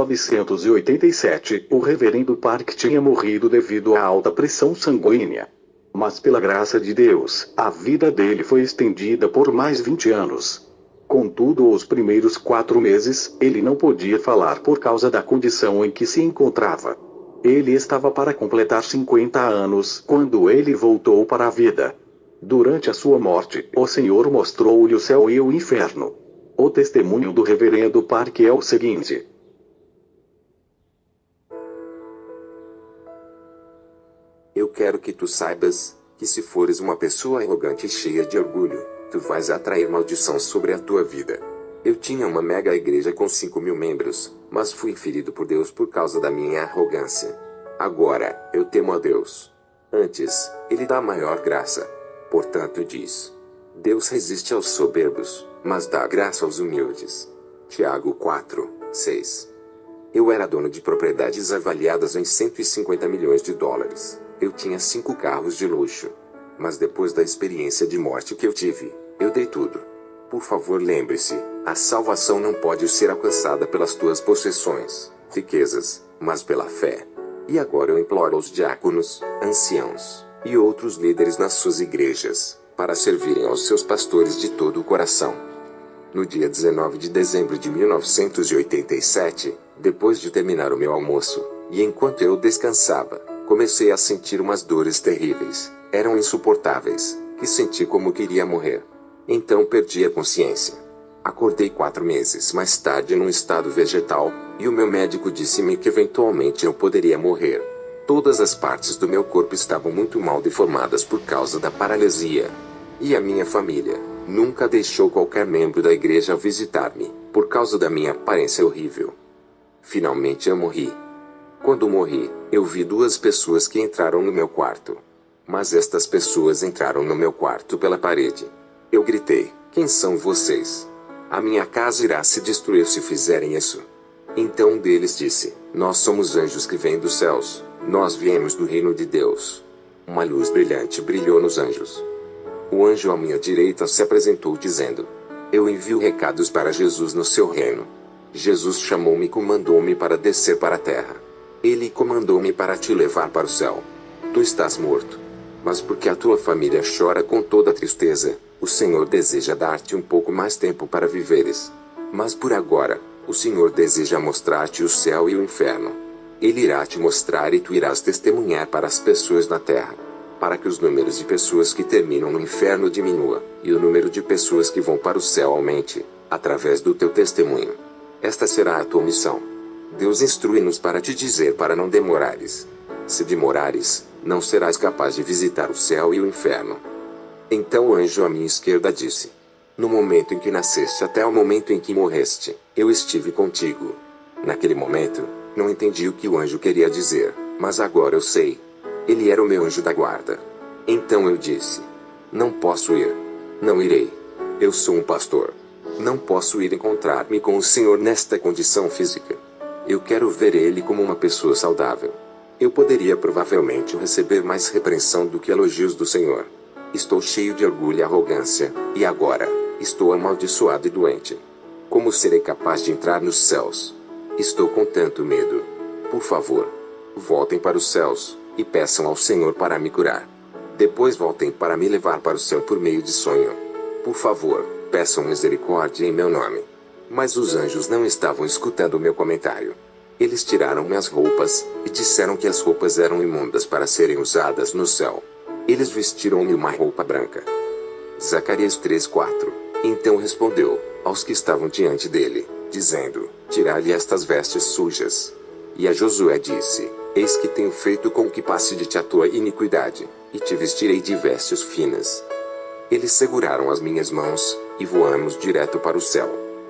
1987, o reverendo Park tinha morrido devido à alta pressão sanguínea. Mas pela graça de Deus, a vida dele foi estendida por mais 20 anos. Contudo, os primeiros 4 meses, ele não podia falar por causa da condição em que se encontrava. Ele estava para completar 50 anos quando ele voltou para a vida. Durante a sua morte, o Senhor mostrou-lhe o céu e o inferno. O testemunho do reverendo Park é o seguinte: Eu quero que tu saibas, que se fores uma pessoa arrogante e cheia de orgulho, tu vais atrair maldição sobre a tua vida. Eu tinha uma mega igreja com 5.000 membros, mas fui ferido por Deus por causa da minha arrogância. Agora, eu temo a Deus. Antes, Ele dá maior graça. Portanto diz: Deus resiste aos soberbos, mas dá graça aos humildes. Tiago 4, 6. Eu era dono de propriedades avaliadas em 150 milhões de dólares. Eu tinha 5 carros de luxo. Mas depois da experiência de morte que eu tive, eu dei tudo. Por favor, lembre-se, a salvação não pode ser alcançada pelas tuas possessões, riquezas, mas pela fé. E agora eu imploro aos diáconos, anciãos, e outros líderes nas suas igrejas, para servirem aos seus pastores de todo o coração. No dia 19 de dezembro de 1987, depois de terminar o meu almoço, e enquanto eu descansava, comecei a sentir umas dores terríveis, eram insuportáveis, que senti como queria morrer. Então perdi a consciência. Acordei 4 meses mais tarde num estado vegetal, e o meu médico disse-me que eventualmente eu poderia morrer. Todas as partes do meu corpo estavam muito mal deformadas por causa da paralisia. E a minha família nunca deixou qualquer membro da igreja visitar-me, por causa da minha aparência horrível. Finalmente eu morri. Quando morri, eu vi 2 pessoas que entraram no meu quarto. Mas estas pessoas entraram no meu quarto pela parede. Eu gritei: quem são vocês? A minha casa irá se destruir se fizerem isso. Então um deles disse: nós somos anjos que vêm dos céus, nós viemos do reino de Deus. Uma luz brilhante brilhou nos anjos. O anjo à minha direita se apresentou dizendo: eu envio recados para Jesus no seu reino. Jesus chamou-me e comandou-me para descer para a terra. Ele comandou-me para te levar para o céu. Tu estás morto. Mas porque a tua família chora com toda tristeza, o Senhor deseja dar-te um pouco mais tempo para viveres. Mas por agora, o Senhor deseja mostrar-te o céu e o inferno. Ele irá te mostrar e tu irás testemunhar para as pessoas na terra, para que os números de pessoas que terminam no inferno diminua, e o número de pessoas que vão para o céu aumente, através do teu testemunho. Esta será a tua missão. Deus instrui-nos para te dizer para não demorares. Se demorares, não serás capaz de visitar o céu e o inferno. Então o anjo à minha esquerda disse: no momento em que nasceste até o momento em que morreste, eu estive contigo. Naquele momento, não entendi o que o anjo queria dizer, mas agora eu sei. Ele era o meu anjo da guarda. Então eu disse: não posso ir. Não irei. Eu sou um pastor. Não posso ir encontrar-me com o Senhor nesta condição física. Eu quero ver Ele como uma pessoa saudável. Eu poderia provavelmente receber mais repreensão do que elogios do Senhor. Estou cheio de orgulho e arrogância, e agora, estou amaldiçoado e doente. Como serei capaz de entrar nos céus? Estou com tanto medo. Por favor, voltem para os céus, e peçam ao Senhor para me curar. Depois voltem para me levar para o céu por meio de sonho. Por favor, peçam misericórdia em meu nome. Mas os anjos não estavam escutando o meu comentário. Eles tiraram minhas roupas, e disseram que as roupas eram imundas para serem usadas no céu. Eles vestiram-me uma roupa branca. Zacarias 3:4. Então respondeu aos que estavam diante dele, dizendo: tirai-lhe estas vestes sujas. E a Josué disse: eis que tenho feito com que passe de ti a tua iniquidade, e te vestirei de vestes finas. Eles seguraram as minhas mãos, e voamos direto para o céu.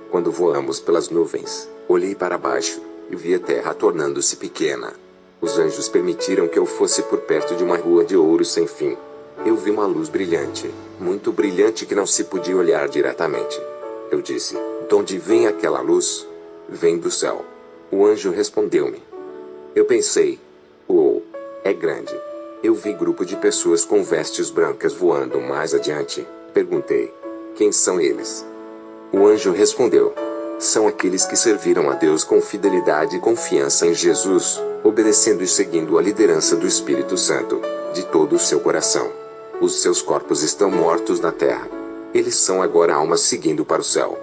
Quando voamos pelas nuvens, olhei para baixo, e vi a terra tornando-se pequena. Os anjos permitiram que eu fosse por perto de uma rua de ouro sem fim. Eu vi uma luz brilhante, muito brilhante que não se podia olhar diretamente. Eu disse: de onde vem aquela luz? Vem do céu. O anjo respondeu-me. Eu pensei: uou, é grande. Eu vi grupo de pessoas com vestes brancas voando mais adiante. Perguntei: quem são eles? O anjo respondeu: São aqueles que serviram a Deus com fidelidade e confiança em Jesus, obedecendo e seguindo a liderança do Espírito Santo, de todo o seu coração. Os seus corpos estão mortos na terra. Eles são agora almas seguindo para o céu.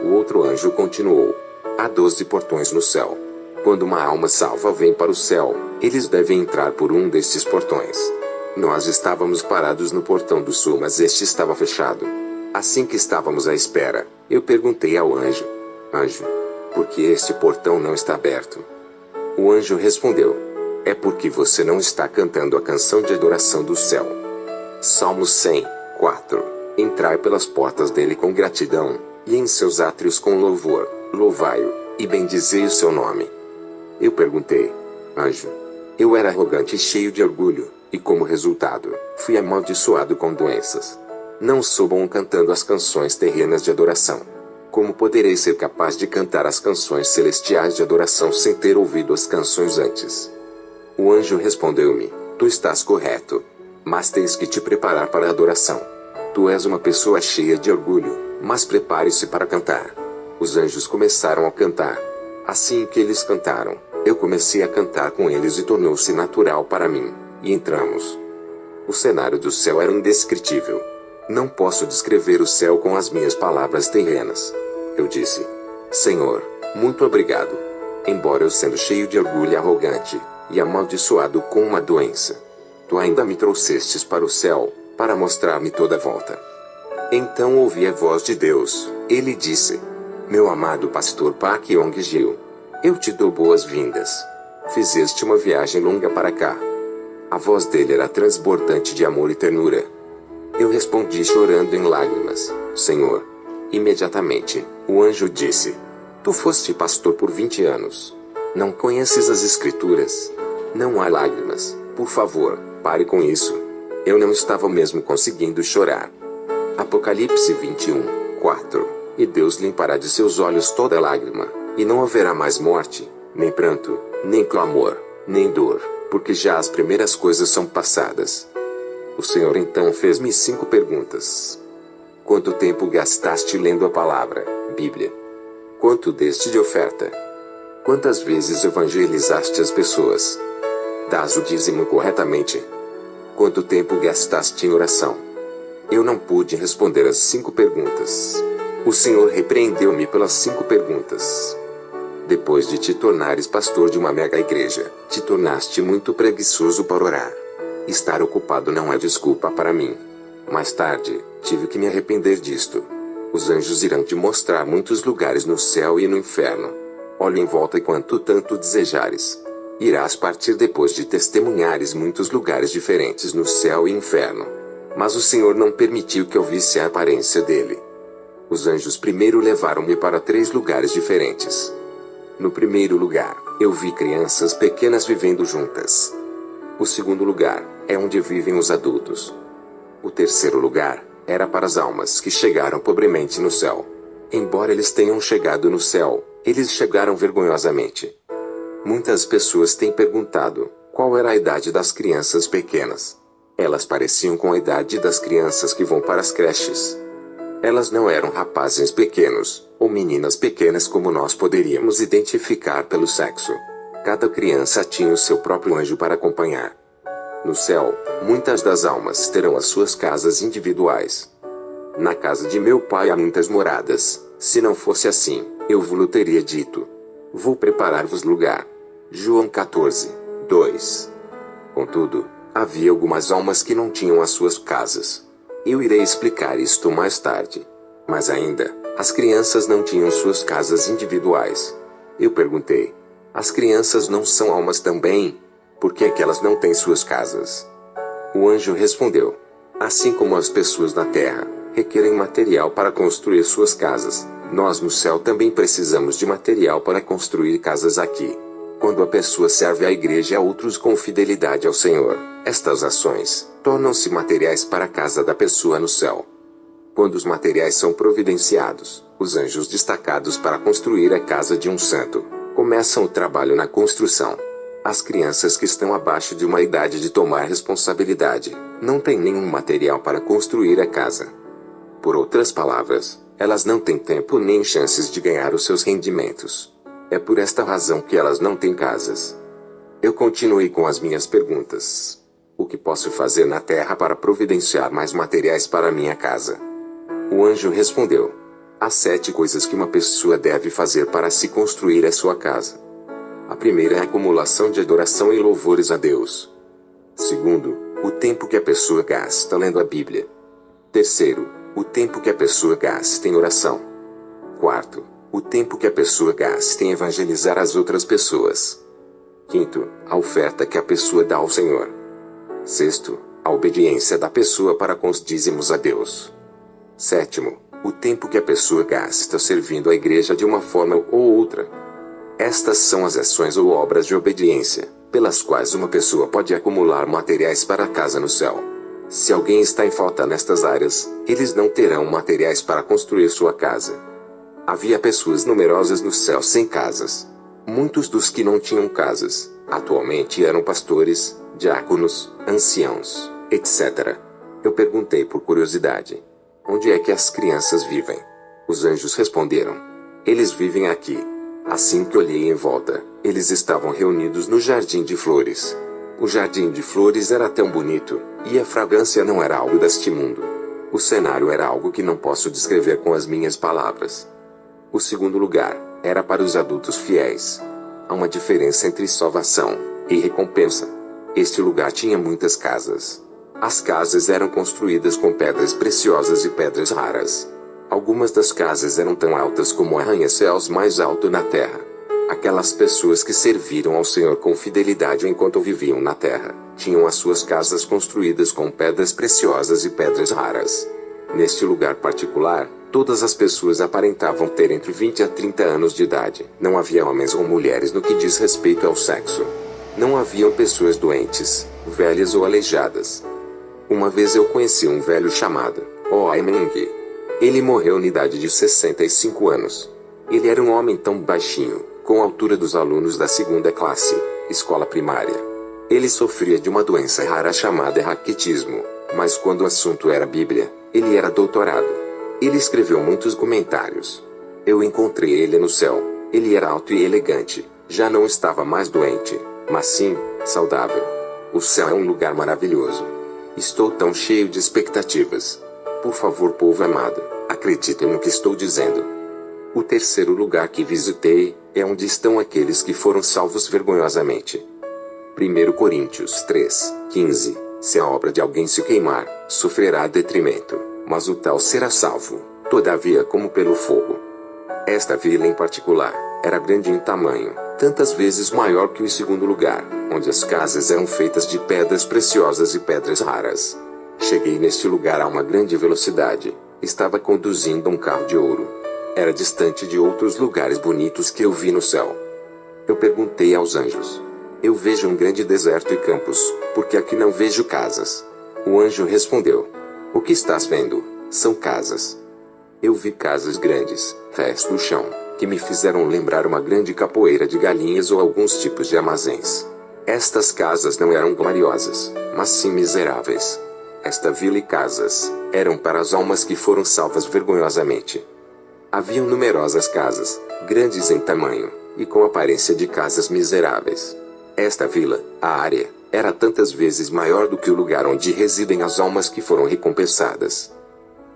O outro anjo continuou: há 12 portões no céu. Quando uma alma salva vem para o céu, eles devem entrar por um destes portões. Nós estávamos parados no portão do sul, mas este estava fechado. Assim que estávamos à espera, eu perguntei ao anjo: Anjo, por que este portão não está aberto? O anjo respondeu: é porque você não está cantando a canção de adoração do céu. Salmos 100, 4. Entrai pelas portas dele com gratidão, e em seus átrios com louvor, louvai-o, e bendizei o seu nome. Eu perguntei: Anjo, eu era arrogante e cheio de orgulho, e como resultado, fui amaldiçoado com doenças. Não sou bom cantando as canções terrenas de adoração. Como poderei ser capaz de cantar as canções celestiais de adoração sem ter ouvido as canções antes? O anjo respondeu-me: tu estás correto. Mas tens que te preparar para a adoração. Tu és uma pessoa cheia de orgulho, mas prepare-se para cantar. Os anjos começaram a cantar. Assim que eles cantaram, eu comecei a cantar com eles e tornou-se natural para mim, e entramos. O cenário do céu era indescritível. Não posso descrever o céu com as minhas palavras terrenas. Eu disse: Senhor, muito obrigado. Embora eu sendo cheio de orgulho e arrogante, e amaldiçoado com uma doença, tu ainda me trouxestes para o céu, para mostrar-me toda a volta. Então ouvi a voz de Deus. Ele disse: meu amado pastor Park Yong-gil, eu te dou boas-vindas. Fizeste uma viagem longa para cá. A voz dele era transbordante de amor e ternura. Eu respondi chorando em lágrimas: Senhor. Imediatamente, o anjo disse: tu foste pastor por 20 anos. Não conheces as escrituras? Não há lágrimas, por favor, pare com isso. Eu não estava mesmo conseguindo chorar. Apocalipse 21, 4. E Deus limpará de seus olhos toda lágrima, e não haverá mais morte, nem pranto, nem clamor, nem dor, porque já as primeiras coisas são passadas. O Senhor então fez-me 5 perguntas. Quanto tempo gastaste lendo a palavra, Bíblia? Quanto deste de oferta? Quantas vezes evangelizaste as pessoas? Dás o dízimo corretamente? Quanto tempo gastaste em oração? Eu não pude responder as 5 perguntas. O Senhor repreendeu-me pelas 5 perguntas. Depois de te tornares pastor de uma mega igreja, te tornaste muito preguiçoso para orar. Estar ocupado não é desculpa para mim. Mais tarde, tive que me arrepender disto. Os anjos irão te mostrar muitos lugares no céu e no inferno. Olha em volta e quanto tanto desejares. Irás partir depois de testemunhares muitos lugares diferentes no céu e inferno. Mas o Senhor não permitiu que eu visse a aparência dele. Os anjos primeiro levaram-me para 3 lugares diferentes. No primeiro lugar, eu vi crianças pequenas vivendo juntas. O segundo lugar é onde vivem os adultos. O terceiro lugar era para as almas que chegaram pobremente no céu. Embora eles tenham chegado no céu, eles chegaram vergonhosamente. Muitas pessoas têm perguntado qual era a idade das crianças pequenas. Elas pareciam com a idade das crianças que vão para as creches. Elas não eram rapazes pequenos, ou meninas pequenas como nós poderíamos identificar pelo sexo. Cada criança tinha o seu próprio anjo para acompanhar. No céu, muitas das almas terão as suas casas individuais. Na casa de meu pai há muitas moradas. Se não fosse assim, eu vos teria dito: vou preparar-vos lugar. João 14, 2. Contudo, havia algumas almas que não tinham as suas casas. Eu irei explicar isto mais tarde. Mas ainda, as crianças não tinham suas casas individuais. Eu perguntei: as crianças não são almas também? Por que é que elas não têm suas casas? O anjo respondeu: assim como as pessoas na terra requerem material para construir suas casas, nós no céu também precisamos de material para construir casas aqui. Quando a pessoa serve à igreja e a outros com fidelidade ao Senhor, estas ações tornam-se materiais para a casa da pessoa no céu. Quando os materiais são providenciados, os anjos destacados para construir a casa de um santo começam o trabalho na construção. As crianças que estão abaixo de uma idade de tomar responsabilidade não têm nenhum material para construir a casa. Por outras palavras, Elas não têm tempo nem chances de ganhar os seus rendimentos. É por esta razão que elas não têm casas. Eu continuei com as minhas perguntas. O que posso fazer na terra para providenciar mais materiais para minha casa? O anjo respondeu: há 7 coisas que uma pessoa deve fazer para se construir a sua casa. A primeira é a acumulação de adoração e louvores a Deus. Segundo, o tempo que a pessoa gasta lendo a Bíblia. Terceiro, o tempo que a pessoa gasta em oração. Quarto, o tempo que a pessoa gasta em evangelizar as outras pessoas. Quinto, a oferta que a pessoa dá ao Senhor. Sexto, a obediência da pessoa para com os dízimos a Deus. Sétimo, o tempo que a pessoa gasta servindo a igreja de uma forma ou outra. Estas são as ações ou obras de obediência, pelas quais uma pessoa pode acumular materiais para a casa no céu. Se alguém está em falta nestas áreas, eles não terão materiais para construir sua casa. Havia pessoas numerosas no céu sem casas. Muitos dos que não tinham casas, atualmente eram pastores, diáconos, anciãos, etc. Eu perguntei por curiosidade: onde é que as crianças vivem? Os anjos responderam: eles vivem aqui. Assim que olhei em volta, eles estavam reunidos no jardim de flores. O jardim de flores era tão bonito, e a fragrância não era algo deste mundo. O cenário era algo que não posso descrever com as minhas palavras. O segundo lugar era para os adultos fiéis. Há uma diferença entre salvação e recompensa. Este lugar tinha muitas casas. As casas eram construídas com pedras preciosas e pedras raras. Algumas das casas eram tão altas como arranha-céus mais alto na terra. Aquelas pessoas que serviram ao Senhor com fidelidade enquanto viviam na terra, tinham as suas casas construídas com pedras preciosas e pedras raras. Neste lugar particular, todas as pessoas aparentavam ter entre 20 a 30 anos de idade. Não havia homens ou mulheres no que diz respeito ao sexo. Não haviam pessoas doentes, velhas ou aleijadas. Uma vez eu conheci um velho chamado Oimeng. Ele morreu na idade de 65 anos. Ele era um homem tão baixinho, com a altura dos alunos da 2ª classe, escola primária. Ele sofria de uma doença rara chamada raquitismo, mas quando o assunto era Bíblia, ele era doutorado. Ele escreveu muitos comentários. Eu encontrei ele no céu. Ele era alto e elegante, já não estava mais doente, mas sim, saudável. O céu é um lugar maravilhoso. Estou tão cheio de expectativas. Por favor, povo amado, acreditem no que estou dizendo. O terceiro lugar que visitei é onde estão aqueles que foram salvos vergonhosamente. 1 Coríntios 3:15. Se a obra de alguém se queimar, sofrerá detrimento, mas o tal será salvo, todavia como pelo fogo. Esta vila em particular era grande em tamanho, tantas vezes maior que o segundo lugar, onde as casas eram feitas de pedras preciosas e pedras raras. Cheguei neste lugar a uma grande velocidade. Estava conduzindo um carro de ouro. Era distante de outros lugares bonitos que eu vi no céu. Eu perguntei aos anjos: eu vejo um grande deserto e campos, porque aqui não vejo casas. O anjo respondeu: o que estás vendo são casas. Eu vi casas grandes, rés no chão, que me fizeram lembrar uma grande capoeira de galinhas ou alguns tipos de armazéns. Estas casas não eram gloriosas, mas sim miseráveis. Esta vila e casas eram para as almas que foram salvas vergonhosamente. Haviam numerosas casas, grandes em tamanho, e com aparência de casas miseráveis. Esta vila, a área, era tantas vezes maior do que o lugar onde residem as almas que foram recompensadas.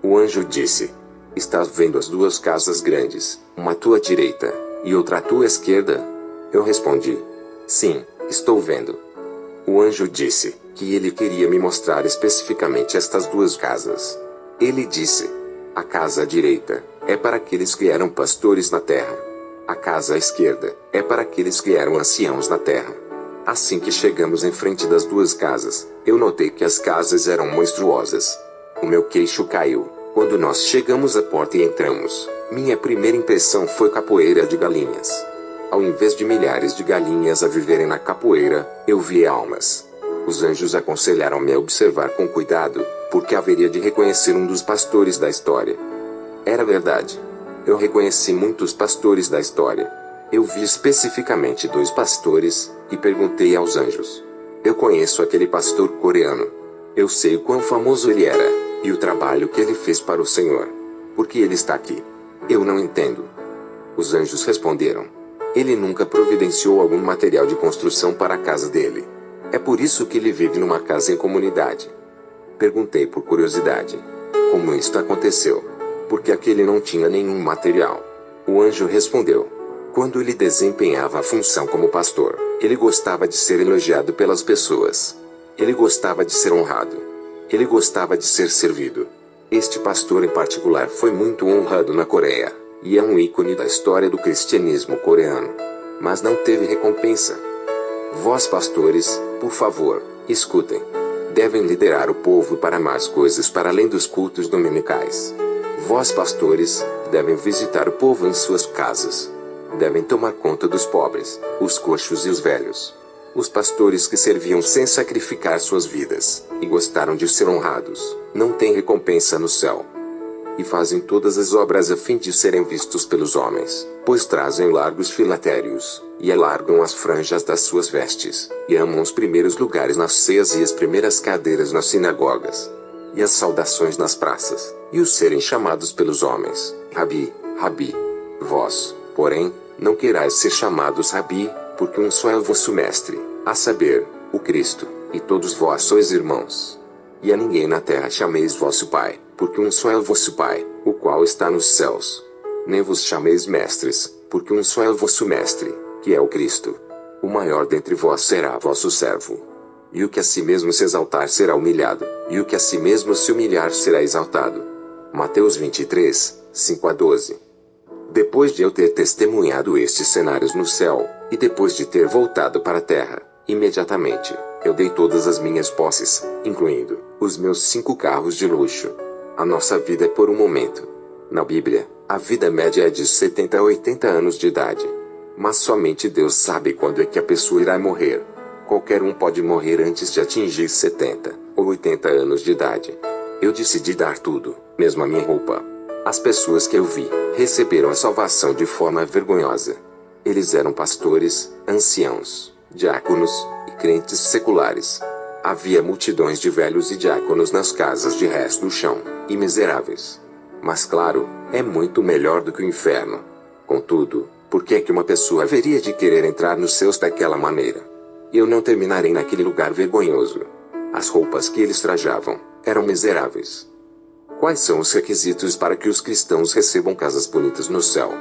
O anjo disse: estás vendo as 2 casas grandes, uma à tua direita, e outra à tua esquerda? Eu respondi: sim, estou vendo. O anjo disse que ele queria me mostrar especificamente estas 2 casas. Ele disse: a casa à direita é para aqueles que eram pastores na terra. A casa à esquerda é para aqueles que eram anciãos na terra. Assim que chegamos em frente das 2 casas, eu notei que as casas eram monstruosas. O meu queixo caiu quando nós chegamos à porta e entramos. Minha primeira impressão foi capoeira de galinhas. Ao invés de milhares de galinhas a viverem na capoeira, eu vi almas. Os anjos aconselharam-me a observar com cuidado, porque haveria de reconhecer um dos pastores da história. Era verdade. Eu reconheci muitos pastores da história. Eu vi especificamente 2 pastores, e perguntei aos anjos: eu conheço aquele pastor coreano. Eu sei o quão famoso ele era, e o trabalho que ele fez para o Senhor. Por que ele está aqui? Eu não entendo. Os anjos responderam: ele nunca providenciou algum material de construção para a casa dele. É por isso que ele vive numa casa em comunidade. Perguntei por curiosidade: como isto aconteceu? Porque aquele não tinha nenhum material. O anjo respondeu: quando ele desempenhava a função como pastor, ele gostava de ser elogiado pelas pessoas. Ele gostava de ser honrado. Ele gostava de ser servido. Este pastor em particular foi muito honrado na Coreia, e é um ícone da história do cristianismo coreano. Mas não teve recompensa. Vós pastores, por favor, escutem. Devem liderar o povo para mais coisas para além dos cultos dominicais. Vós pastores, devem visitar o povo em suas casas. Devem tomar conta dos pobres, os coxos e os velhos. Os pastores que serviam sem sacrificar suas vidas, e gostaram de ser honrados, não têm recompensa no céu. E fazem todas as obras a fim de serem vistos pelos homens, pois trazem largos filatérios, e alargam as franjas das suas vestes, e amam os primeiros lugares nas ceias e as primeiras cadeiras nas sinagogas, e as saudações nas praças, e os serem chamados pelos homens, Rabi, Rabi. Vós, porém, não querais ser chamados Rabi, porque um só é o vosso mestre, a saber, o Cristo, e todos vós sois irmãos. E a ninguém na terra chameis vosso Pai, porque um só é o vosso Pai, o qual está nos céus. Nem vos chameis mestres, porque um só é o vosso mestre, que é o Cristo. O maior dentre vós será vosso servo. E o que a si mesmo se exaltar será humilhado, e o que a si mesmo se humilhar será exaltado. Mateus 23, 5-12. Depois de eu ter testemunhado estes cenários no céu, e depois de ter voltado para a terra, imediatamente, eu dei todas as minhas posses, incluindo os meus 5 carros de luxo. A nossa vida é por um momento. Na Bíblia, a vida média é de 70 a 80 anos de idade. Mas somente Deus sabe quando é que a pessoa irá morrer. Qualquer um pode morrer antes de atingir 70 ou 80 anos de idade. Eu decidi dar tudo, mesmo a minha roupa. As pessoas que eu vi, receberam a salvação de forma vergonhosa. Eles eram pastores, anciãos, diáconos, e crentes seculares. Havia multidões de velhos e diáconos nas casas de resto do chão, e miseráveis. Mas claro, é muito melhor do que o inferno. Contudo, por que é que uma pessoa haveria de querer entrar nos céus daquela maneira? Eu não terminarei naquele lugar vergonhoso. As roupas que eles trajavam, eram miseráveis. Quais são os requisitos para que os cristãos recebam casas bonitas no céu?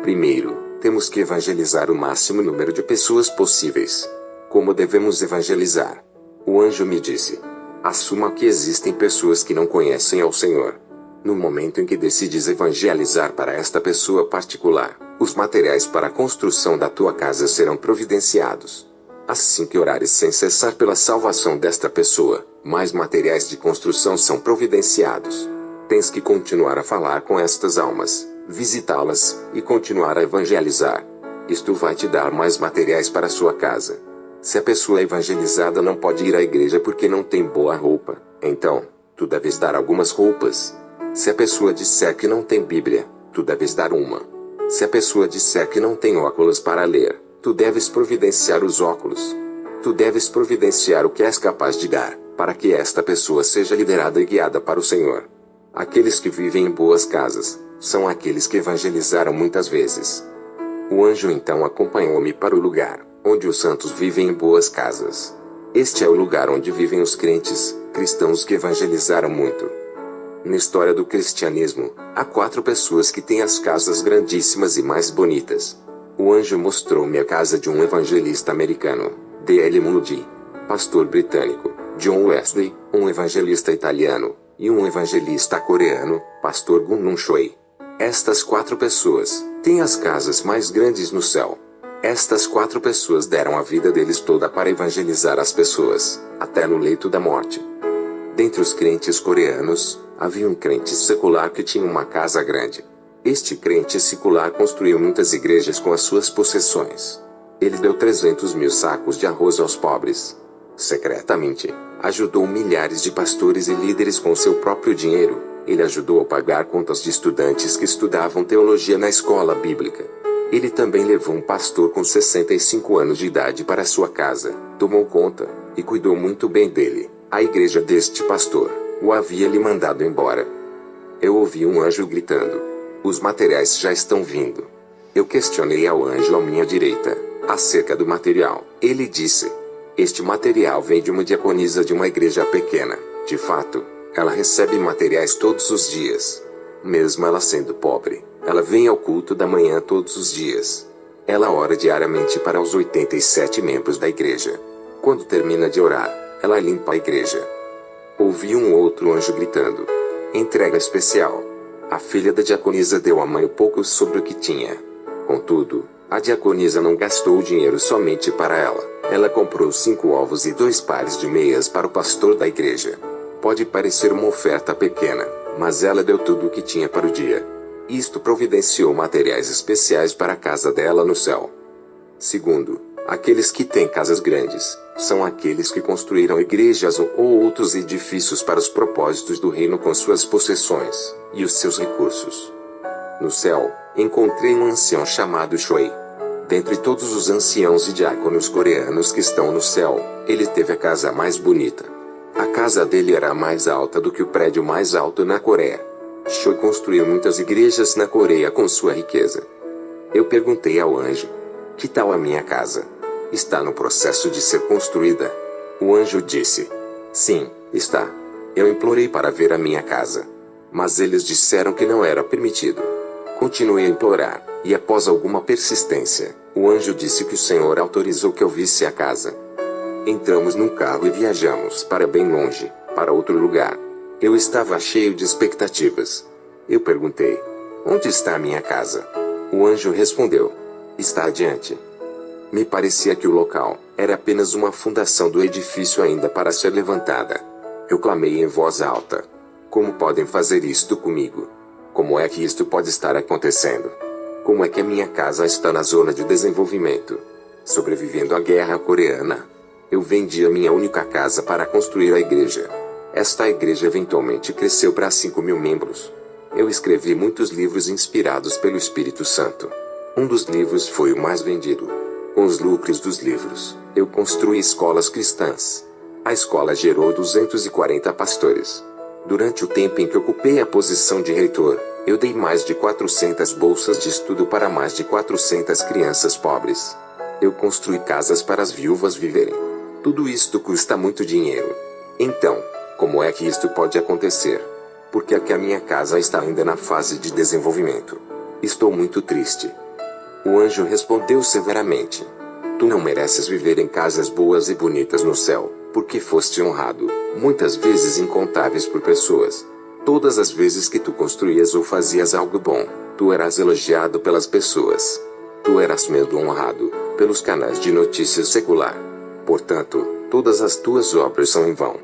Primeiro, temos que evangelizar o máximo número de pessoas possíveis. Como devemos evangelizar? O anjo me disse: assuma que existem pessoas que não conhecem ao Senhor. No momento em que decides evangelizar para esta pessoa particular, os materiais para a construção da tua casa serão providenciados. Assim que orares sem cessar pela salvação desta pessoa, mais materiais de construção são providenciados. Tens que continuar a falar com estas almas, visitá-las, e continuar a evangelizar. Isto vai te dar mais materiais para a sua casa. Se a pessoa evangelizada não pode ir à igreja porque não tem boa roupa, então, tu deves dar algumas roupas. Se a pessoa disser que não tem Bíblia, tu deves dar uma. Se a pessoa disser que não tem óculos para ler, tu deves providenciar os óculos. Tu deves providenciar o que és capaz de dar, para que esta pessoa seja liderada e guiada para o Senhor. Aqueles que vivem em boas casas, são aqueles que evangelizaram muitas vezes. O anjo então acompanhou-me para o lugar, onde os santos vivem em boas casas. Este é o lugar onde vivem os crentes, cristãos que evangelizaram muito. Na história do cristianismo, há 4 pessoas que têm as casas grandíssimas e mais bonitas. O anjo mostrou-me a casa de um evangelista americano, D.L. Moody, pastor britânico, John Wesley, um evangelista italiano, e um evangelista coreano, pastor Gun Choi. Estas 4 pessoas têm as casas mais grandes no céu. Estas 4 pessoas deram a vida deles toda para evangelizar as pessoas, até no leito da morte. Dentre os crentes coreanos, havia um crente secular que tinha uma casa grande. Este crente secular construiu muitas igrejas com as suas possessões. Ele deu 300 mil sacos de arroz aos pobres. Secretamente, ajudou milhares de pastores e líderes com seu próprio dinheiro. Ele ajudou a pagar contas de estudantes que estudavam teologia na escola bíblica. Ele também levou um pastor com 65 anos de idade para sua casa, tomou conta, e cuidou muito bem dele. A igreja deste pastor o havia lhe mandado embora. Eu ouvi um anjo gritando: "Os materiais já estão vindo." Eu questionei ao anjo à minha direita acerca do material. Ele disse: "Este material vem de uma diaconisa de uma igreja pequena. De fato, ela recebe materiais todos os dias. Mesmo ela sendo pobre, ela vem ao culto da manhã todos os dias. Ela ora diariamente para os 87 membros da igreja. Quando termina de orar, ela limpa a igreja." Ouvi um outro anjo gritando: "Entrega especial." A filha da diaconisa deu à mãe o pouco sobre o que tinha. Contudo, a diaconisa não gastou o dinheiro somente para ela. Ela comprou 5 ovos e 2 pares de meias para o pastor da igreja. Pode parecer uma oferta pequena, mas ela deu tudo o que tinha para o dia. Isto providenciou materiais especiais para a casa dela no céu. Segundo, aqueles que têm casas grandes, são aqueles que construíram igrejas ou outros edifícios para os propósitos do reino com suas possessões e os seus recursos. No céu, encontrei um ancião chamado Shui. Dentre todos os anciãos e diáconos coreanos que estão no céu, ele teve a casa mais bonita. A casa dele era mais alta do que o prédio mais alto na Coreia. Shui construiu muitas igrejas na Coreia com sua riqueza. Eu perguntei ao anjo: "Que tal a minha casa? Está no processo de ser construída?" O anjo disse: "Sim, está." Eu implorei para ver a minha casa, mas eles disseram que não era permitido. Continuei a implorar, e após alguma persistência, o anjo disse que o Senhor autorizou que eu visse a casa. Entramos num carro e viajamos para bem longe, para outro lugar. Eu estava cheio de expectativas. Eu perguntei: "Onde está a minha casa?" O anjo respondeu: "Está adiante." Me parecia que o local era apenas uma fundação do edifício ainda para ser levantada. Eu clamei em voz alta: "Como podem fazer isto comigo? Como é que isto pode estar acontecendo? Como é que a minha casa está na zona de desenvolvimento, sobrevivendo à guerra coreana? Eu vendi a minha única casa para construir a igreja. Esta igreja eventualmente cresceu para 5.000 membros. Eu escrevi muitos livros inspirados pelo Espírito Santo. Um dos livros foi o mais vendido. Com os lucros dos livros, eu construí escolas cristãs. A escola gerou 240 pastores. Durante o tempo em que ocupei a posição de reitor, eu dei mais de 400 bolsas de estudo para mais de 400 crianças pobres. Eu construí casas para as viúvas viverem. Tudo isto custa muito dinheiro. Então, como é que isto pode acontecer? Porque é que a minha casa está ainda na fase de desenvolvimento. Estou muito triste." O anjo respondeu severamente: "Tu não mereces viver em casas boas e bonitas no céu, porque foste honrado, muitas vezes incontáveis por pessoas. Todas as vezes que tu construías ou fazias algo bom, tu eras elogiado pelas pessoas. Tu eras mesmo honrado pelos canais de notícias secular. Portanto, todas as tuas obras são em vão.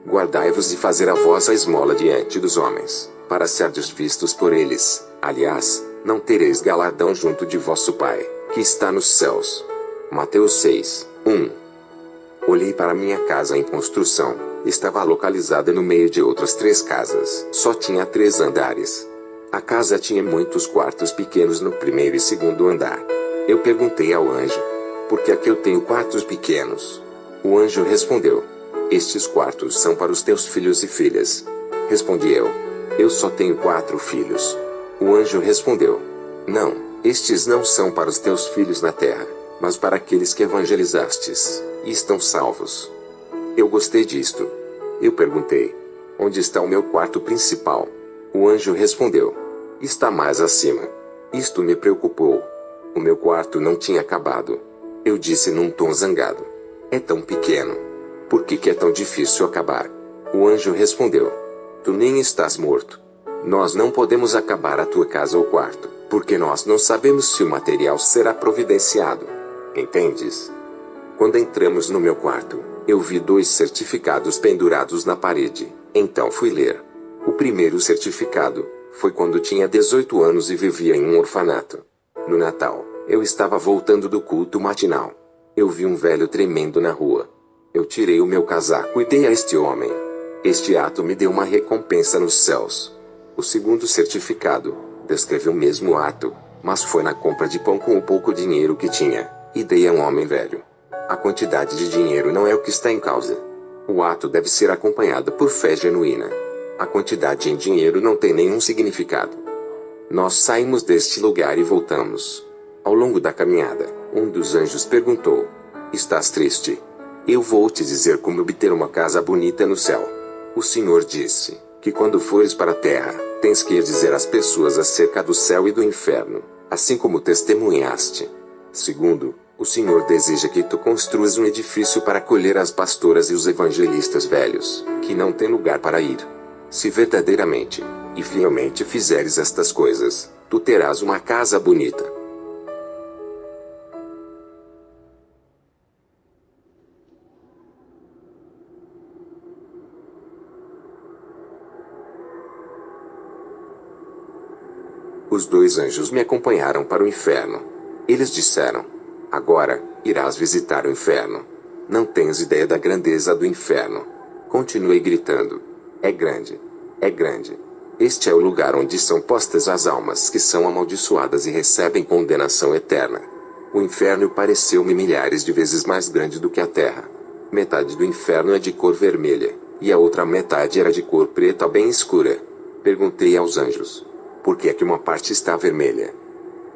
Guardai-vos de fazer a vossa esmola diante dos homens, para serdes vistos por eles. Aliás, não tereis galardão junto de vosso Pai, que está nos céus." Mateus 6:1. Olhei para minha casa em construção. Estava localizada no meio de outras 3 casas. Só tinha 3 andares. A casa tinha muitos quartos pequenos no primeiro e segundo andar. Eu perguntei ao anjo: "Por que é que eu tenho quartos pequenos?" O anjo respondeu: "Estes quartos são para os teus filhos e filhas." Respondi eu: "Eu só tenho 4 filhos." O anjo respondeu: "Não, estes não são para os teus filhos na terra, mas para aqueles que evangelizastes, e estão salvos." Eu gostei disto. Eu perguntei: "Onde está o meu quarto principal?" O anjo respondeu: "Está mais acima." Isto me preocupou. O meu quarto não tinha acabado. Eu disse num tom zangado: "É tão pequeno. Por que é tão difícil acabar?" O anjo respondeu: "Tu nem estás morto. Nós não podemos acabar a tua casa ou quarto, porque nós não sabemos se o material será providenciado. Entendes?" Quando entramos no meu quarto, eu vi 2 certificados pendurados na parede. Então fui ler. O primeiro certificado foi quando tinha 18 anos e vivia em um orfanato. No Natal, eu estava voltando do culto matinal. Eu vi um velho tremendo na rua. Eu tirei o meu casaco e dei a este homem. Este ato me deu uma recompensa nos céus. O segundo certificado descreve o mesmo ato, mas foi na compra de pão com o pouco dinheiro que tinha, e dei a um homem velho. A quantidade de dinheiro não é o que está em causa. O ato deve ser acompanhado por fé genuína. A quantidade em dinheiro não tem nenhum significado. Nós saímos deste lugar e voltamos. Ao longo da caminhada, um dos anjos perguntou: estás triste? Eu vou te dizer como obter uma casa bonita no céu. O Senhor disse que quando fores para a terra, tens que ir dizer às pessoas acerca do céu e do inferno, assim como testemunhaste. Segundo, o Senhor deseja que tu construas um edifício para acolher as pastoras e os evangelistas velhos, que não têm lugar para ir. Se verdadeiramente e fielmente fizeres estas coisas, tu terás uma casa bonita. Os dois anjos me acompanharam para o inferno. Eles disseram: agora, irás visitar o inferno. Não tens ideia da grandeza do inferno. Continuei gritando: é grande. É grande. Este é o lugar onde são postas as almas que são amaldiçoadas e recebem condenação eterna. O inferno pareceu-me milhares de vezes mais grande do que a terra. Metade do inferno é de cor vermelha, e a outra metade era de cor preta bem escura. Perguntei aos anjos: por que é que uma parte está vermelha?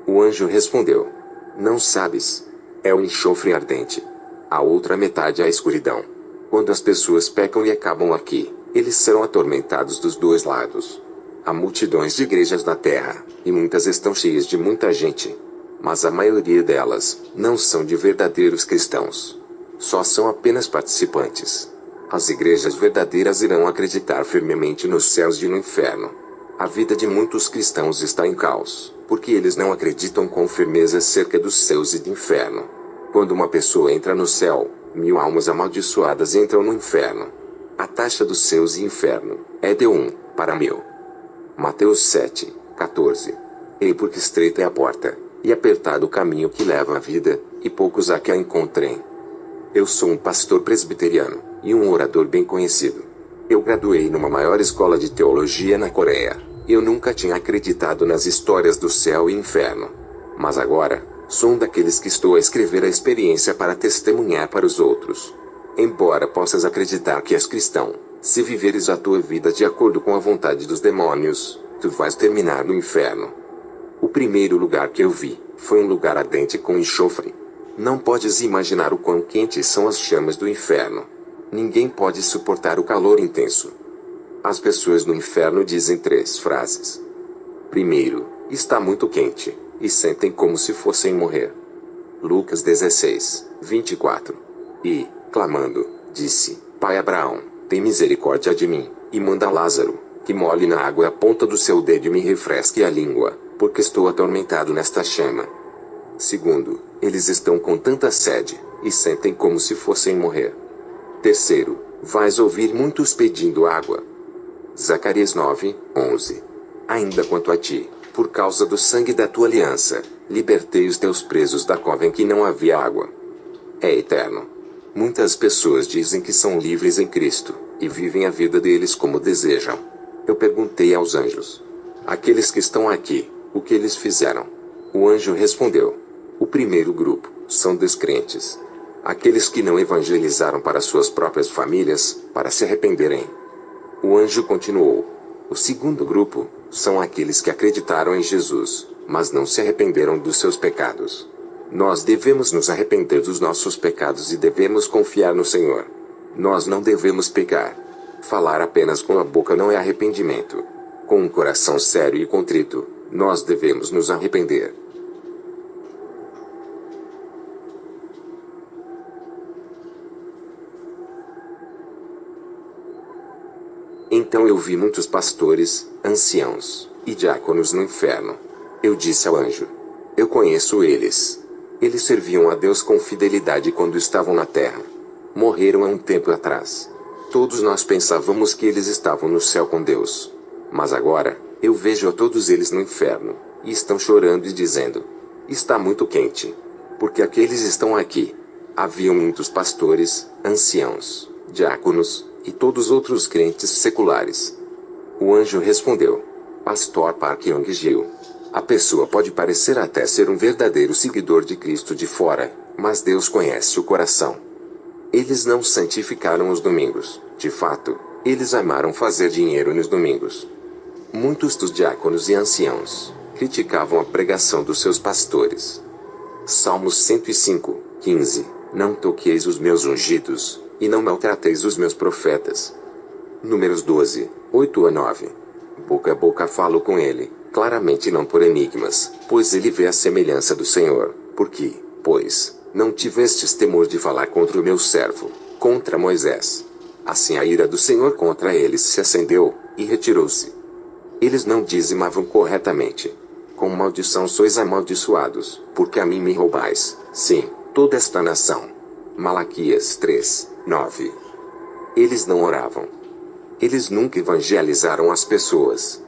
O anjo respondeu: não sabes. É o enxofre ardente. A outra metade é a escuridão. Quando as pessoas pecam e acabam aqui, eles serão atormentados dos dois lados. Há multidões de igrejas na terra, e muitas estão cheias de muita gente. Mas a maioria delas não são de verdadeiros cristãos. Só são apenas participantes. As igrejas verdadeiras irão acreditar firmemente nos céus e no inferno. A vida de muitos cristãos está em caos, porque eles não acreditam com firmeza acerca dos céus e do inferno. Quando uma pessoa entra no céu, 1000 almas amaldiçoadas entram no inferno. A taxa dos céus e inferno é de 1 para 1000. Mateus 7:14. Ei, porque estreita é a porta, e apertado o caminho que leva à vida, e poucos há que a encontrem. Eu sou um pastor presbiteriano, e um orador bem conhecido. Eu graduei numa maior escola de teologia na Coreia. Eu nunca tinha acreditado nas histórias do céu e inferno. Mas agora, sou um daqueles que estou a escrever a experiência para testemunhar para os outros. Embora possas acreditar que és cristão, se viveres a tua vida de acordo com a vontade dos demônios, tu vais terminar no inferno. O primeiro lugar que eu vi foi um lugar ardente com enxofre. Não podes imaginar o quão quentes são as chamas do inferno. Ninguém pode suportar o calor intenso. As pessoas no inferno dizem 3 frases. Primeiro, está muito quente, e sentem como se fossem morrer. Lucas 16:24. E, clamando, disse: Pai Abraão, tem misericórdia de mim, e manda Lázaro, que molhe na água a ponta do seu dedo e me refresque a língua, porque estou atormentado nesta chama. Segundo, eles estão com tanta sede, e sentem como se fossem morrer. Terceiro, vais ouvir muitos pedindo água. Zacarias 9:11. Ainda quanto a ti, por causa do sangue da tua aliança, libertei os teus presos da cova em que não havia água. É eterno. Muitas pessoas dizem que são livres em Cristo, e vivem a vida deles como desejam. Eu perguntei aos anjos: aqueles que estão aqui, o que eles fizeram? O anjo respondeu: o primeiro grupo são descrentes. Aqueles que não evangelizaram para suas próprias famílias, para se arrependerem. O anjo continuou: o segundo grupo são aqueles que acreditaram em Jesus, mas não se arrependeram dos seus pecados. Nós devemos nos arrepender dos nossos pecados e devemos confiar no Senhor. Nós não devemos pecar. Falar apenas com a boca não é arrependimento. Com um coração sério e contrito, nós devemos nos arrepender. Então eu vi muitos pastores, anciãos e diáconos no inferno. Eu disse ao anjo: eu conheço eles. Eles serviam a Deus com fidelidade quando estavam na terra. Morreram há um tempo atrás. Todos nós pensávamos que eles estavam no céu com Deus. Mas agora, eu vejo a todos eles no inferno, e estão chorando e dizendo: está muito quente. Porque aqueles estão aqui. Haviam muitos pastores, anciãos, diáconos, e todos outros crentes seculares. O anjo respondeu: Pastor Park Young-gil, a pessoa pode parecer até ser um verdadeiro seguidor de Cristo de fora, mas Deus conhece o coração. Eles não santificaram os domingos, de fato, Eles amaram fazer dinheiro nos domingos. Muitos dos diáconos e anciãos criticavam a pregação dos seus pastores. Salmos 105, 15. Não toqueis os meus ungidos, e não maltrateis os meus profetas. Números 12, 8 a 9. Boca a boca falo com ele, claramente não por enigmas, pois ele vê a semelhança do Senhor. Porque, pois, não tivestes temor de falar contra o meu servo, contra Moisés. Assim a ira do Senhor contra eles se acendeu, e retirou-se. Eles não dizimavam corretamente. Com maldição sois amaldiçoados, porque a mim me roubais, sim, toda esta nação. Malaquias 3, 9. Eles não oravam. Eles nunca evangelizaram as pessoas.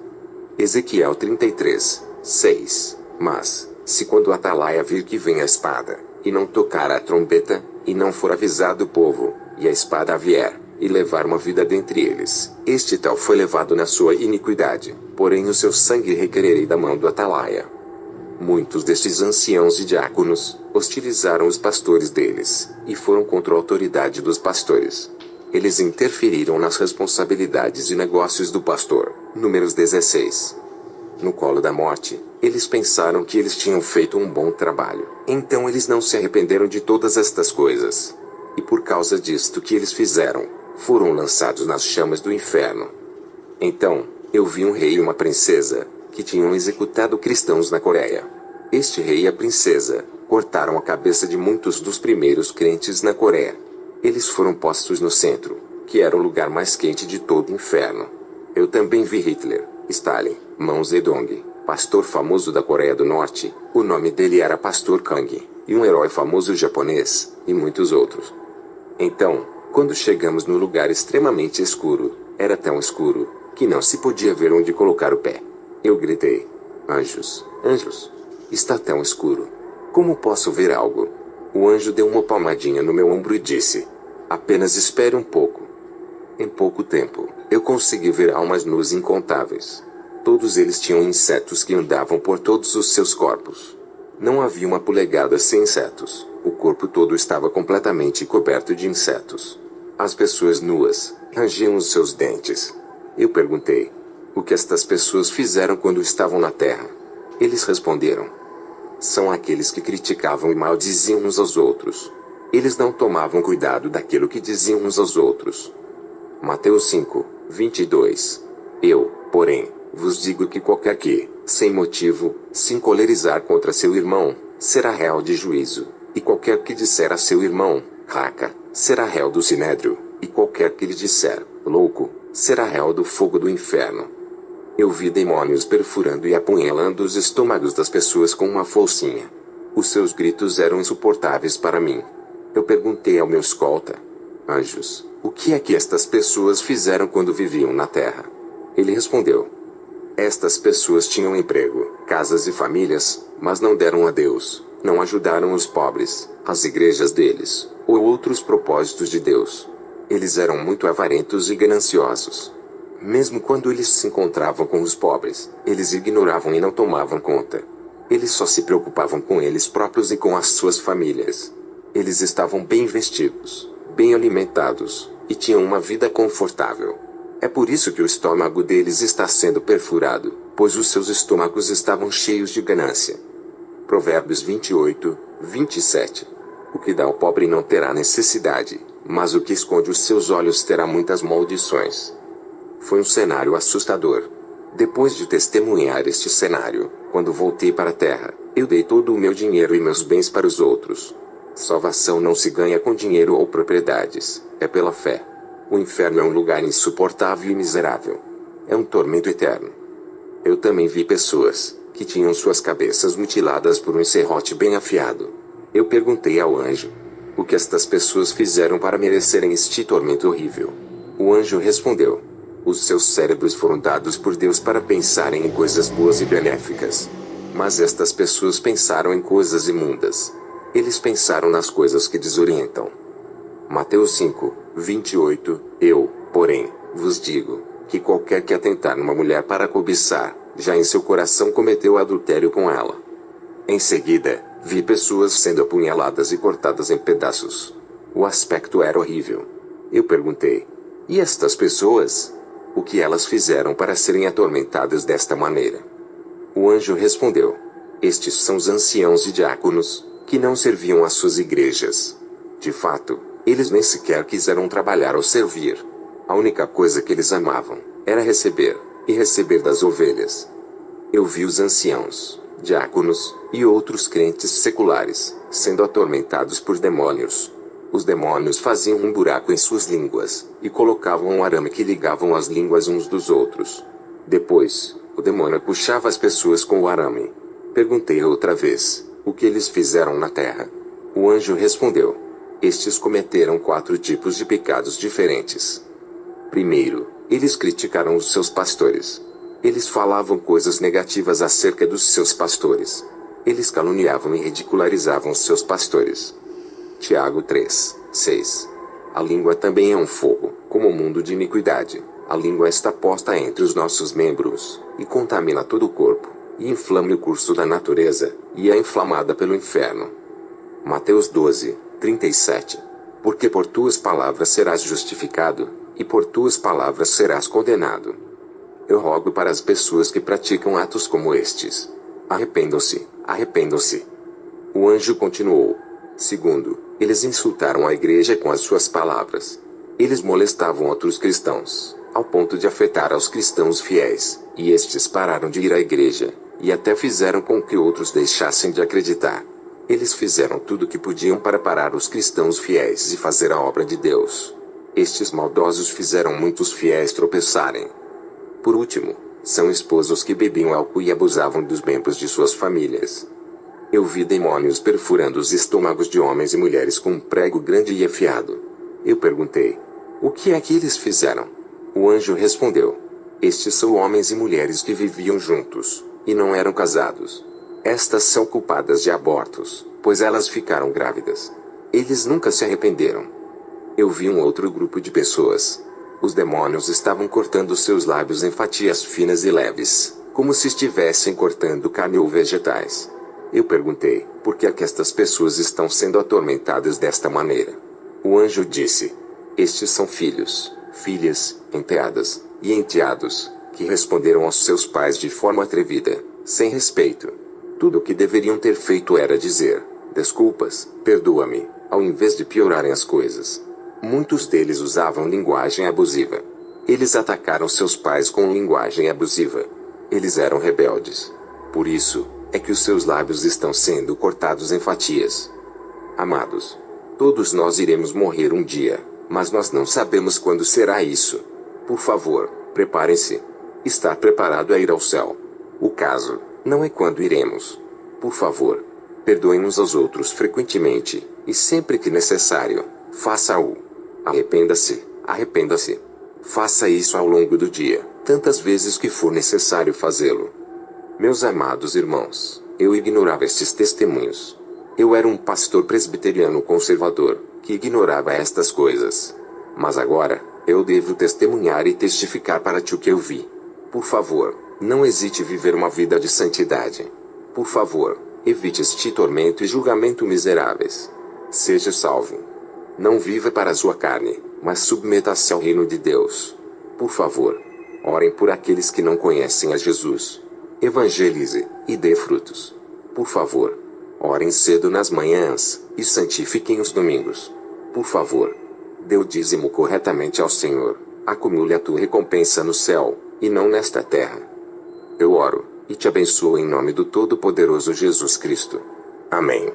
Ezequiel 33, 6. Mas, se quando a atalaia vir que vem a espada, e não tocar a trombeta, e não for avisado o povo, e a espada vier, e levar uma vida dentre eles, este tal foi levado na sua iniquidade, porém o seu sangue requererei da mão do atalaia. Muitos destes anciãos e diáconos hostilizaram os pastores deles, e foram contra a autoridade dos pastores. Eles interferiram nas responsabilidades e negócios do pastor. Números 16. No colo da morte, eles pensaram que eles tinham feito um bom trabalho. Então eles não se arrependeram de todas estas coisas. E por causa disto que eles fizeram, foram lançados nas chamas do inferno. Então, eu vi um rei e uma princesa, que tinham executado cristãos na Coreia. Este rei e a princesa cortaram a cabeça de muitos dos primeiros crentes na Coreia. Eles foram postos no centro, que era o lugar mais quente de todo o inferno. Eu também vi Hitler, Stalin, Mao Zedong, pastor famoso da Coreia do Norte, o nome dele era Pastor Kang, e um herói famoso japonês, e muitos outros. Então, quando chegamos no lugar extremamente escuro, era tão escuro, que não se podia ver onde colocar o pé. Eu gritei: anjos, anjos! Está tão escuro. Como posso ver algo? O anjo deu uma palmadinha no meu ombro e disse: apenas espere um pouco. Em pouco tempo, eu consegui ver almas nuas incontáveis. Todos eles tinham insetos que andavam por todos os seus corpos. Não havia uma polegada sem insetos. O corpo todo estava completamente coberto de insetos. As pessoas nuas rangiam os seus dentes. Eu perguntei: o que estas pessoas fizeram quando estavam na terra? Eles responderam: são aqueles que criticavam e maldiziam uns aos outros. Eles não tomavam cuidado daquilo que diziam uns aos outros. Mateus 5, 22. Eu, porém, vos digo que qualquer que, sem motivo, se encolerizar contra seu irmão, será réu de juízo. E qualquer que disser a seu irmão, raca, será réu do sinédrio. E qualquer que lhe disser, louco, será réu do fogo do inferno. Eu vi demônios perfurando e apunhalando os estômagos das pessoas com uma foicinha. Os seus gritos eram insuportáveis para mim. Eu perguntei ao meu escolta: anjos, o que é que estas pessoas fizeram quando viviam na terra? Ele respondeu: estas pessoas tinham emprego, casas e famílias, mas não deram a Deus, não ajudaram os pobres, as igrejas deles, ou outros propósitos de Deus. Eles eram muito avarentos e gananciosos. Mesmo quando eles se encontravam com os pobres, eles ignoravam e não tomavam conta. Eles só se preocupavam com eles próprios e com as suas famílias. Eles estavam bem vestidos, bem alimentados, e tinham uma vida confortável. É por isso que o estômago deles está sendo perfurado, pois os seus estômagos estavam cheios de ganância. Provérbios 28, 27. O que dá ao pobre não terá necessidade, mas o que esconde os seus olhos terá muitas maldições. Foi um cenário assustador. Depois de testemunhar este cenário, quando voltei para a terra, eu dei todo o meu dinheiro e meus bens para os outros. Salvação não se ganha com dinheiro ou propriedades, é pela fé. O inferno é um lugar insuportável e miserável. É um tormento eterno. Eu também vi pessoas que tinham suas cabeças mutiladas por um serrote bem afiado. Eu perguntei ao anjo: o que estas pessoas fizeram para merecerem este tormento horrível? O anjo respondeu: os seus cérebros foram dados por Deus para pensarem em coisas boas e benéficas. Mas estas pessoas pensaram em coisas imundas. Eles pensaram nas coisas que desorientam. Mateus 5, 28. Eu, porém, vos digo, que qualquer que atentar numa mulher para cobiçar, já em seu coração cometeu adultério com ela. Em seguida, vi pessoas sendo apunhaladas e cortadas em pedaços. O aspecto era horrível. Eu perguntei: E estas pessoas? O que elas fizeram para serem atormentadas desta maneira? O anjo respondeu: estes são os anciãos e diáconos, que não serviam às suas igrejas. De fato, eles nem sequer quiseram trabalhar ou servir. A única coisa que eles amavam era receber, e receber das ovelhas. Eu vi os anciãos, diáconos, e outros crentes seculares, sendo atormentados por demônios. Os demônios faziam um buraco em suas línguas, e colocavam um arame que ligavam as línguas uns dos outros. Depois, o demônio puxava as pessoas com o arame. Perguntei outra vez: o que eles fizeram na terra? O anjo respondeu: estes cometeram 4 tipos de pecados diferentes. Primeiro, eles criticaram os seus pastores. Eles falavam coisas negativas acerca dos seus pastores. Eles caluniavam e ridicularizavam os seus pastores. Tiago 3:6. A língua também é um fogo, como o mundo de iniquidade. A língua está posta entre os nossos membros, e contamina todo o corpo, e inflama o curso da natureza, e é inflamada pelo inferno. Mateus 12:37. Porque por tuas palavras serás justificado, e por tuas palavras serás condenado. Eu rogo para as pessoas que praticam atos como estes: arrependam-se, arrependam-se. O anjo continuou: segundo, eles insultaram a igreja com as suas palavras. Eles molestavam outros cristãos, ao ponto de afetar aos cristãos fiéis, e estes pararam de ir à igreja, e até fizeram com que outros deixassem de acreditar. Eles fizeram tudo o que podiam para parar os cristãos fiéis e fazer a obra de Deus. Estes maldosos fizeram muitos fiéis tropeçarem. Por último, são esposos que bebiam álcool e abusavam dos membros de suas famílias. Eu vi demônios perfurando os estômagos de homens e mulheres com um prego grande e afiado. Eu perguntei: o que é que eles fizeram? O anjo respondeu: estes são homens e mulheres que viviam juntos, e não eram casados. Estas são culpadas de abortos, pois elas ficaram grávidas. Eles nunca se arrependeram. Eu vi um outro grupo de pessoas. Os demônios estavam cortando seus lábios em fatias finas e leves, como se estivessem cortando carne ou vegetais. Eu perguntei: por que é que estas pessoas estão sendo atormentadas desta maneira? O anjo disse: estes são filhos, filhas, enteadas, e enteados, que responderam aos seus pais de forma atrevida, sem respeito. Tudo o que deveriam ter feito era dizer: desculpas, perdoa-me, ao invés de piorarem as coisas. Muitos deles usavam linguagem abusiva. Eles atacaram seus pais com linguagem abusiva. Eles eram rebeldes. Por isso, é que os seus lábios estão sendo cortados em fatias. Amados, todos nós iremos morrer um dia, mas nós não sabemos quando será isso. Por favor, preparem-se. Estar preparado a ir ao céu. O caso não é quando iremos. Por favor, perdoem uns aos outros frequentemente, e sempre que necessário, faça-o. Arrependa-se, arrependa-se. Faça isso ao longo do dia, tantas vezes que for necessário fazê-lo. Meus amados irmãos, eu ignorava estes testemunhos. Eu era um pastor presbiteriano conservador, que ignorava estas coisas. Mas agora, eu devo testemunhar e testificar para ti o que eu vi. Por favor, não hesite em viver uma vida de santidade. Por favor, evite este tormento e julgamento miseráveis. Seja salvo. Não viva para a sua carne, mas submeta-se ao reino de Deus. Por favor, orem por aqueles que não conhecem a Jesus. Evangelize, e dê frutos. Por favor, orem cedo nas manhãs, e santifiquem os domingos. Por favor, dê o dízimo corretamente ao Senhor. Acumule a tua recompensa no céu, e não nesta terra. Eu oro, e te abençoo em nome do Todo-Poderoso Jesus Cristo. Amém.